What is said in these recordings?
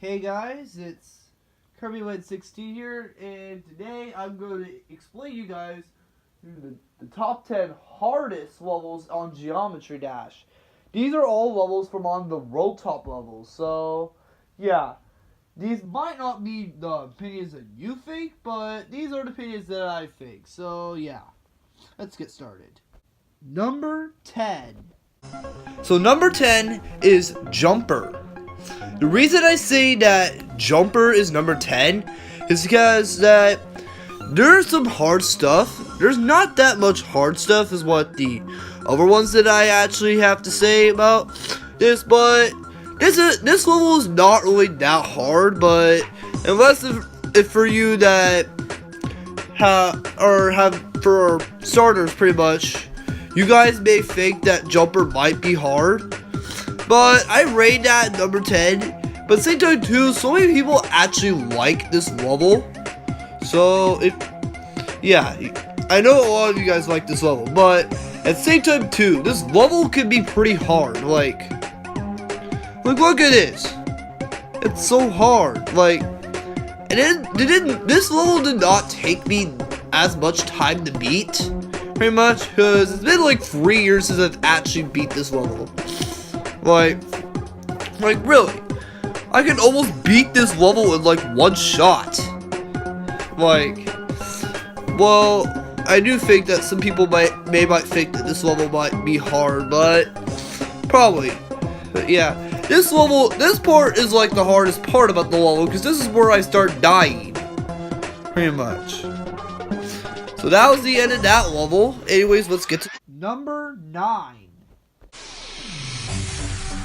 Hey guys, it's Kirby16 here, and today I'm going to explain you guys the top 10 hardest levels on Geometry Dash. These are all levels from on the rotop levels, so yeah. These might not be the opinions that you think, but these are the opinions that I think. So yeah, let's get started. Number 10. So number 10 is Jumper. The reason I say that Jumper is number 10 is because that there's some hard stuff. There's not that much hard stuff is what the other ones that I actually have to say about this, but this level is not really that hard, but unless if for you that have for starters pretty much, you guys may think that Jumper might be hard. But I rate that number 10. But at the same time too, so many people actually like this level. So yeah, I know a lot of you guys like this level, but at the same time too, this level can be pretty hard. Like look at this. It's so hard. Like, and this level did not take me as much time to beat, pretty much, because it's been like 3 years since I've actually beat this level. Like really, I can almost beat this level in like one shot. Like, well, I do think that some people might think that this level might be hard, but probably. But yeah, this part is like the hardest part about the level, because this is where I start dying, pretty much. So that was the end of that level. Anyways, let's get to number 9.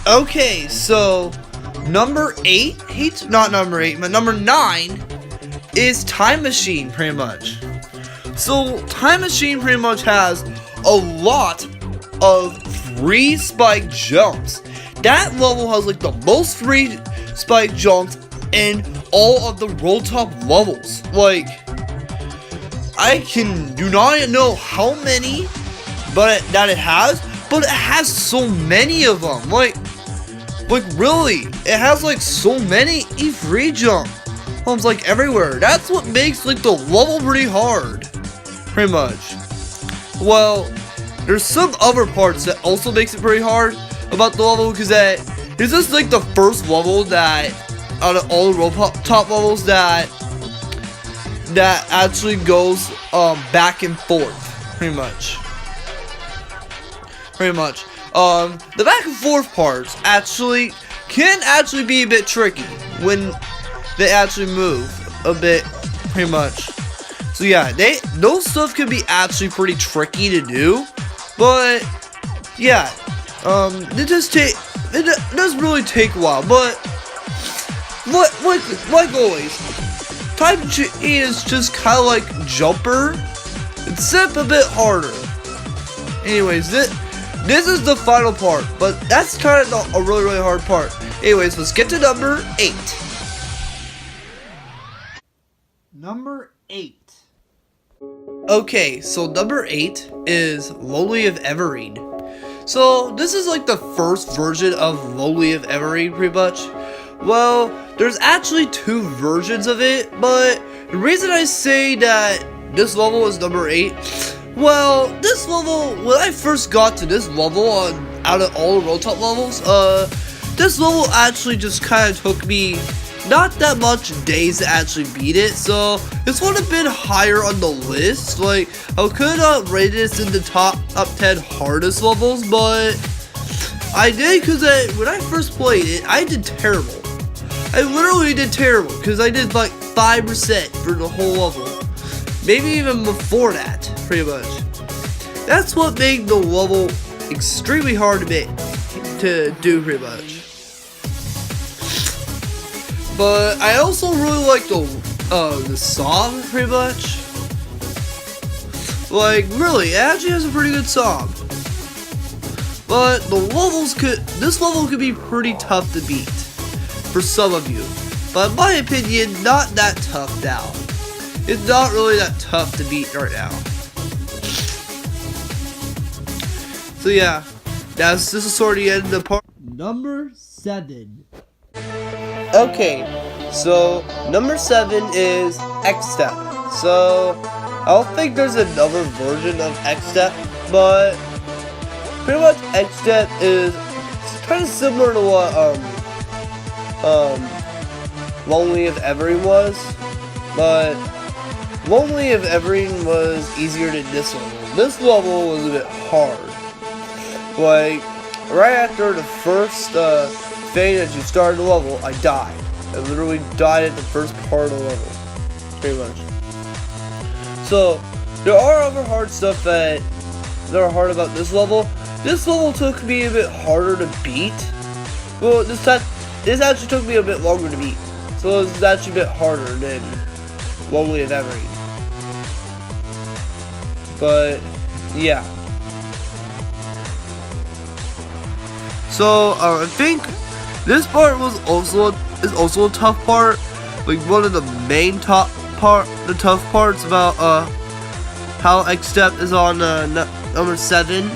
Okay, so number 8, not number 8, but number 9 is Time Machine, pretty much. So Time Machine pretty much has a lot of free spike jumps. That level has like the most free spike jumps in all of the rotop levels. Like, I do not know how many that it has, but it has so many of them. Like really, it has like so many free jump homes like everywhere. That's what makes like the level pretty hard, pretty much. Well, there's some other parts that also makes it pretty hard about the level, because this is like the first level that out of all the rotop levels that actually goes back and forth, pretty much. The back and forth parts can actually be a bit tricky when they actually move a bit, pretty much. So yeah, those stuff can be actually pretty tricky to do, but yeah, it does really take a while. But like always, Time Machine is just kind of like Jumper, except a bit harder. Anyways, this is the final part, but that's kind of a really hard part. Anyways, let's get to number 8. Number 8. Okay, so number 8 is Lonely of Everine. So this is like the first version of Lonely of Everine, pretty much. Well, there's actually 2 versions of it, but the reason I say that this level is number 8, well, this level, when I first got to this level out of all the rotop levels, this level actually just kind of took me not that much days to actually beat it, so this would have been higher on the list. Like, I could have rated this in the top 10 hardest levels, but I did, because when I first played it, I did terrible. I literally did terrible, because I did like 5% for the whole level. Maybe even before that, pretty much. That's what made the level extremely hard to do, pretty much. But I also really like the song, pretty much. Like, really, it actually has a pretty good song. But this level could be pretty tough to beat for some of you. But in my opinion, not that tough now. It's not really that tough to beat right now. So yeah, this is sort of the end of the part. Number 7. Okay, so number 7 is X-Step. So I don't think there's another version of X-Step, but pretty much X-Step is kind of similar to what Lonely of Evering was, but Lonely of Evering was easier than this level. This level was a bit hard. Like, right after the first thing that you started the level, I died. I literally died at the first part of the level. Pretty much. So, there are other hard stuff that are hard about this level. This level took me a bit harder to beat. Well, this actually took me a bit longer to beat. So this is actually a bit harder than Lonely of Evering. But, yeah. So, I think this part is also a tough part. Like, one of the main tough parts about how X-Step is on number 7.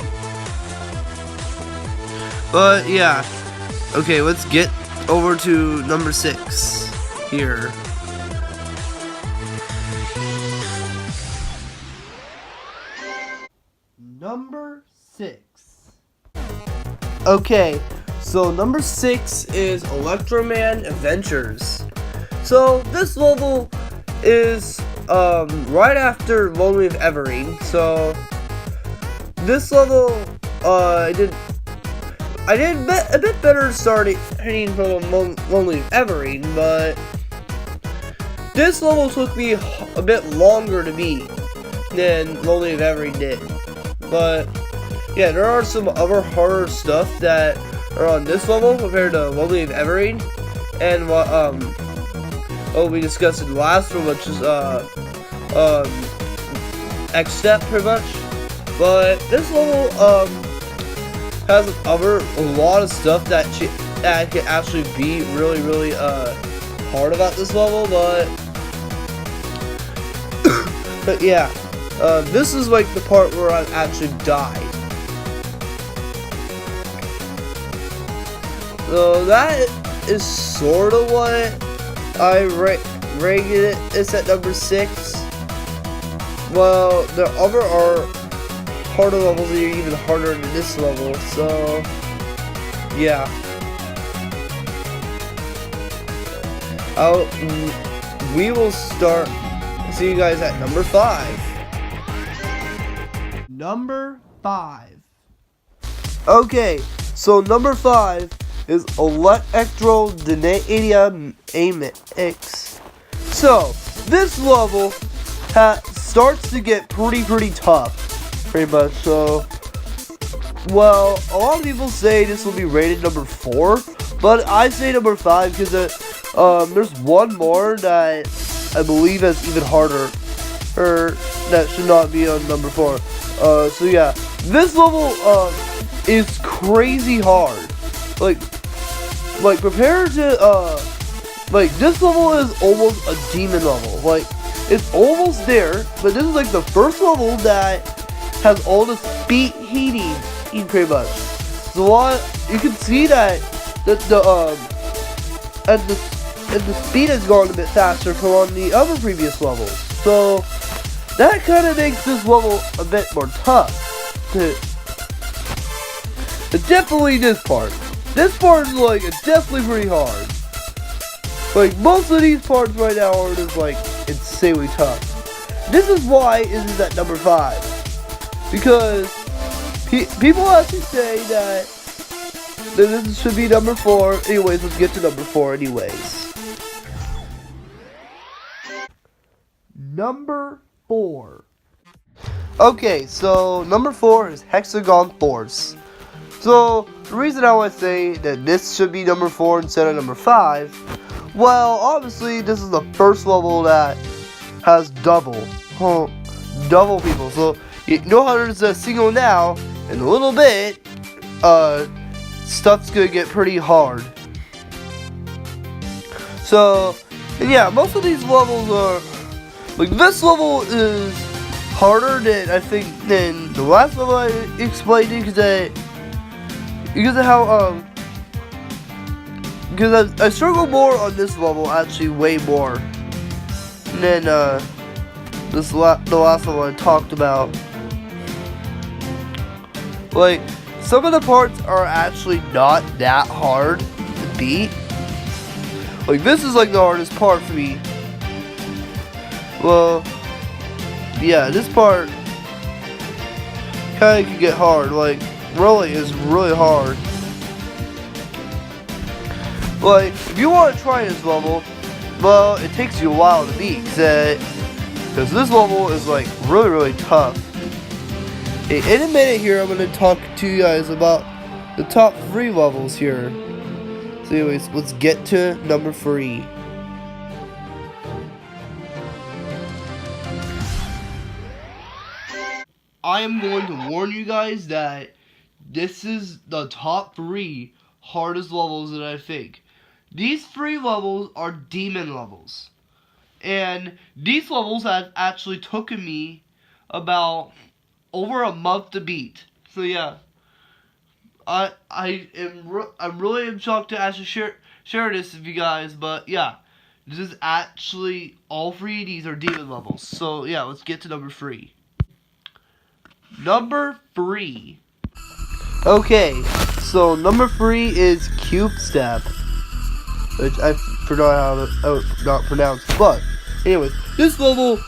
But yeah, okay, let's get over to number 6 here. Number 6. Okay, so number 6 is Electroman Adventures. So this level is right after Lonely of Evering. So this level I did a bit better starting from Lonely of Evering, but this level took me a bit longer to beat than Lonely of Evering did. But yeah, there are some other harder stuff that are on this level compared to Lonely of Evering, and what we discussed in the last one, which is X-Step pretty much. But this level has a lot of stuff that can actually be really hard about this level, but yeah, this is like the part where I actually died. So that is sort of what I rated it. It's at number 6. Well, the other are harder levels that are even harder than this level, so yeah. We will start. See you guys at number 5. Number 5. Okay, so number 5 is Electrodynamia Amix. So this level starts to get pretty tough, pretty much. So, well, a lot of people say this will be rated number 4, but I say number 5 because there's one more that I believe is even harder, or that should not be on number 4. So yeah, this level is crazy hard. Like compared to like this level is almost a demon level. Like it's almost there, but this is like the first level that has all the speed heating pretty much. So you can see that the speed has gone a bit faster from on the other previous levels. So that kind of makes this level a bit more tough. Definitely this part. This part is like definitely pretty hard. Like most of these parts right now are just like insanely tough. This is why it is at number 5. Because people actually say that this should be number 4. Anyways, let's get to number 4 anyways. Number 4. Okay, so number 4 is Hexagon Force. So the reason I would say that this should be number 4 instead of number 5, well, obviously this is the first level that has double people. So you know how there's a single now, in a little bit, stuff's gonna get pretty hard. So, and yeah, most of these levels are, like this level is harder than I think than the last level I explained it because of how because I struggle more on this level, actually way more than the last one I talked about. Like, some of the parts are actually not that hard to beat. Like, this is like the hardest part for me. Well, yeah, this part kind of can get hard. Like, really is really hard. Like, if you want to try this level, well, it takes you a while to beat, because this level is like really tough. In a minute here, I'm going to talk to you guys about the top 3 levels here. So anyways, let's get to number 3. I am going to warn you guys that this is the top 3 hardest levels that I think. These 3 levels are demon levels. And these levels have actually taken me about over a month to beat. So yeah, I'm really shocked to actually share this with you guys, but yeah, this is actually all 3 of these are demon levels. So yeah, let's get to number 3. Number 3. Okay, so number 3 is Cube Step, which I forgot how to pronounce. But anyways, this level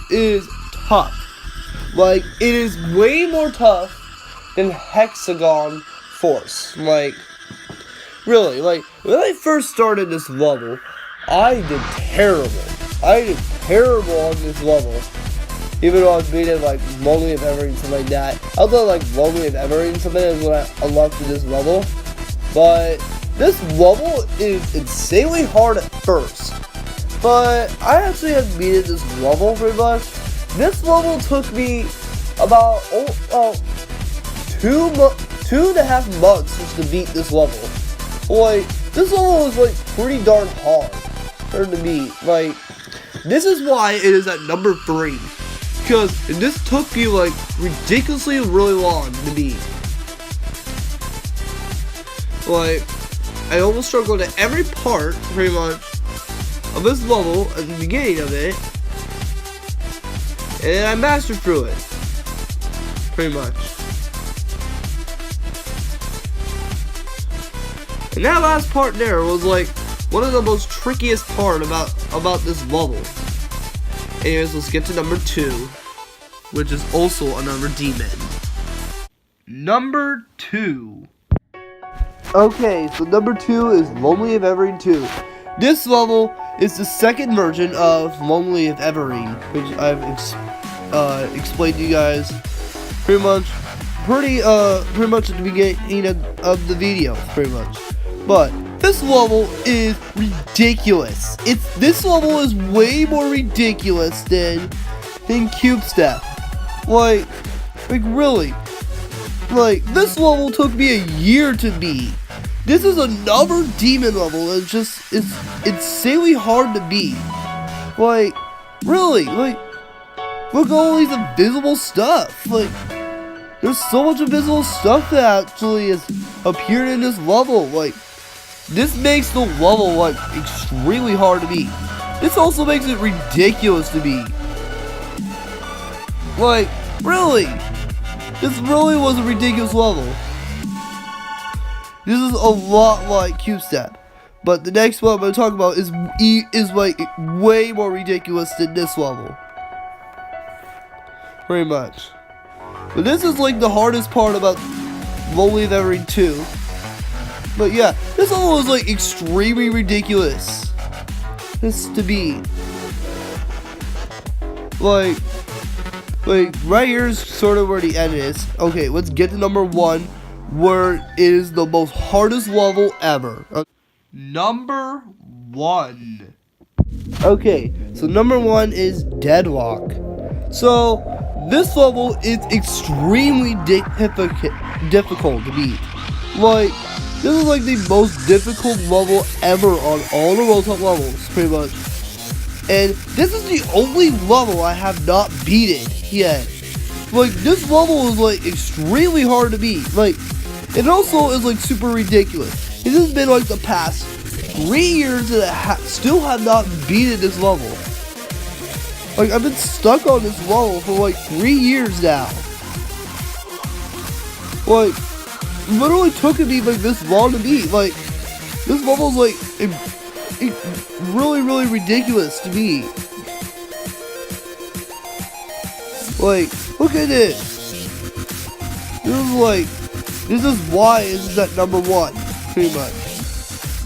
is tough. Like, it is way more tough than Hexagon Force. Like, really, like, when I first started this level, I did terrible. I did terrible on this level. Even though I was beating, like, Lonely of Ever and something like that. I thought, like, Lonely of Ever and something is what I unlocked in this level. But this level is insanely hard at first. But I actually have beaten this level pretty much. This level took me about 2.5 months just to beat this level. Like, this level is like pretty darn hard to beat. Like, this is why it is at number 3. Because this took me like ridiculously really long to beat. Like, I almost struggled at every part pretty much of this level at the beginning of it. And I mastered through it. Pretty much. And that last part there was like one of the most trickiest part about this level. Anyways, let's get to number 2, which is also another demon. Number 2. Okay, so number 2 is Lonely of Evering 2. This level is the second version of Lonely of Evering, which I've explained to you guys pretty much at the beginning of the video, pretty much. But this level is ridiculous. This level is way more ridiculous than Cube Step. Like really. Like, this level took me a year to beat. This is another demon level. It's insanely hard to beat. Like, really, like, look at all these invisible stuff. Like, there's so much invisible stuff that actually has appeared in this level. Like, this makes the level, like, extremely hard to beat. This also makes it ridiculous to beat. Like, really. This really was a ridiculous level. This is a lot like Cube Step. But the next one I'm going to talk about is like way more ridiculous than this level. Pretty much. But this is like the hardest part about Lonely of Evering 2. But yeah, this level is like extremely ridiculous. This to be. Like right here is sort of where the end is. Okay, let's get to number 1, where it is the most hardest level ever. Number 1. Okay, so number 1 is Deadlock. So this level is extremely difficult to beat. Like, this is like the most difficult level ever on all the rotop levels, pretty much. And this is the only level I have not beaten yet. Like, this level is like extremely hard to beat. Like, it also is like super ridiculous. This has been like the past 3 years and still have not beaten this level. Like, I've been stuck on this level for like 3 years now. Like, literally took me like this long to beat. Like, this level's like really, really ridiculous to me. Like, look at this. This is why this is at number 1, pretty much.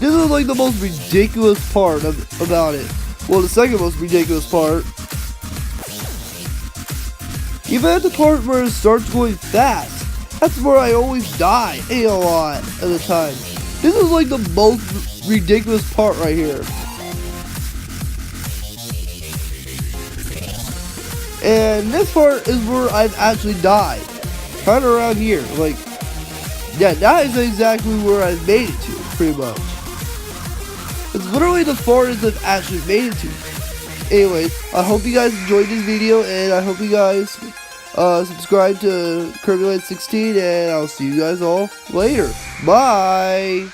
This is like the most ridiculous part about it. Well, the second most ridiculous part. Even at the part where it starts going fast, that's where I always die a lot of the time. This is like the most ridiculous part right here. And this part is where I've actually died. Kind of around here. Like, yeah, that is exactly where I've made it to, pretty much. It's literally the farthest I've actually made it to. Anyways, I hope you guys enjoyed this video, and I hope you guys subscribe to Kirby 16, and I'll see you guys all later. Bye!